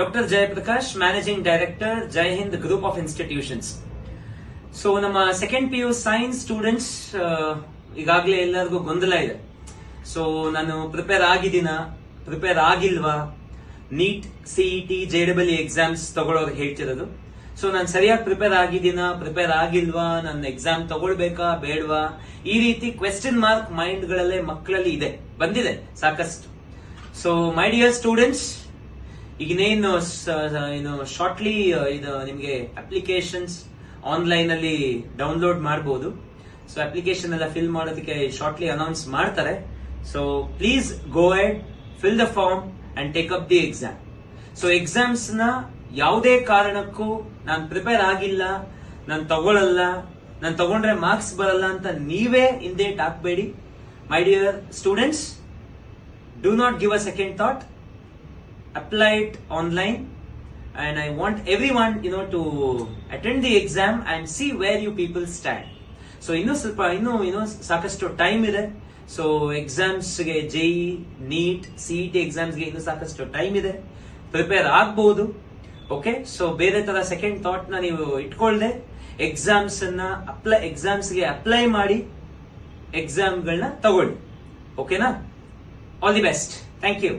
Doctor Jayaprakash, managing director, Jai Hind group of institutions. So ನಮ್ಮ second PU science students ಈಗಾಗಲೇ ಎಲ್ಲರಿಗೂ ಗೊಂದಲ ಇದೆ. ಸೊ ನಾನು ಪ್ರಿಪೇರ್ ಆಗಿದ್ದೀನಾ, ಪ್ರಿಪೇರ್ ಆಗಿಲ್ವಾ, ನೀಟ್, CET, JEE ಎಕ್ಸಾಮ್ಸ್ ತಗೊಳ್ಳೋರು ಹೇಳ್ತಿರೋದು. ಸೊ ನಾನು ಸರಿಯಾಗಿ ಪ್ರಿಪೇರ್ ಆಗಿದ್ದೀನಾ, ಪ್ರಿಪೇರ್ ಆಗಿಲ್ವಾ, ನನ್ನ ಎಕ್ಸಾಮ್ ತಗೊಳ್ಬೇಕಾ ಬೇಡವಾ, ಈ ರೀತಿ ಕ್ವೆಶ್ಚನ್ ಮಾರ್ಕ್ ಮೈಂಡ್ ಗಳಲ್ಲೇ ಮಕ್ಕಳಲ್ಲಿ ಬಂದಿದೆ ಸಾಕಷ್ಟು. ಸೊ ಮೈ ಡಿಯರ್ ಸ್ಟೂಡೆಂಟ್ಸ್, ಈಗಿನೇನು ಶಾರ್ಟ್ಲಿ ಇದು ನಿಮಗೆ ಅಪ್ಲಿಕೇಶನ್ಸ್ ಆನ್ಲೈನ್ ಅಲ್ಲಿ ಡೌನ್ಲೋಡ್ ಮಾಡಬಹುದು. ಸೊ ಅಪ್ಲಿಕೇಶನ್ ಎಲ್ಲ ಫಿಲ್ ಮಾಡೋದಕ್ಕೆ ಶಾರ್ಟ್ಲಿ ಅನೌನ್ಸ್ ಮಾಡ್ತಾರೆ. So please go ahead, fill the form and take up the exam. So exams ನ ಯಾವುದೇ ಕಾರಣಕ್ಕೂ ನಾನು ಪ್ರಿಪೇರ್ ಆಗಿಲ್ಲ, ನಾನು ತಗೊಳ್ಳಲ್ಲ, ನಾನು ತಗೊಂಡ್ರೆ ಮಾರ್ಕ್ಸ್ ಬರಲ್ಲ ಅಂತ ನೀವೇ ಹಿಂದೇಟ್ ಹಾಕ್ಬೇಡಿ. My dear students, do not give a second thought. Apply it online, and I want everyone to attend the exam and see where you people stand. So ಇನ್ನು ಸಾಕಷ್ಟು ಟೈಮ್ ಇದೆ. ಸೊ ಎಕ್ಸಾಮ್ಸ್ ಗೆ JEE, NEET, CET exams ಗೆ ಇನ್ನು ಸಾಕಷ್ಟು time ಇದೆ, prepare ಆಗಬಹುದು. Okay, so ಬೇರೆ ತರ ಸೆಕೆಂಡ್ ಥಾಟ್ ನ ನೀವು ಇಟ್ಕೊಳ್ದೆ ಎಕ್ಸಾಮ್ಸ್ ಗೆ ಅಪ್ಲೈ ಮಾಡಿ ಎಕ್ಸಾಮ್ ಗಳನ್ನ ತಗೊಳ್ಳಿ. ಓಕೆನಾ? All the best. Thank you.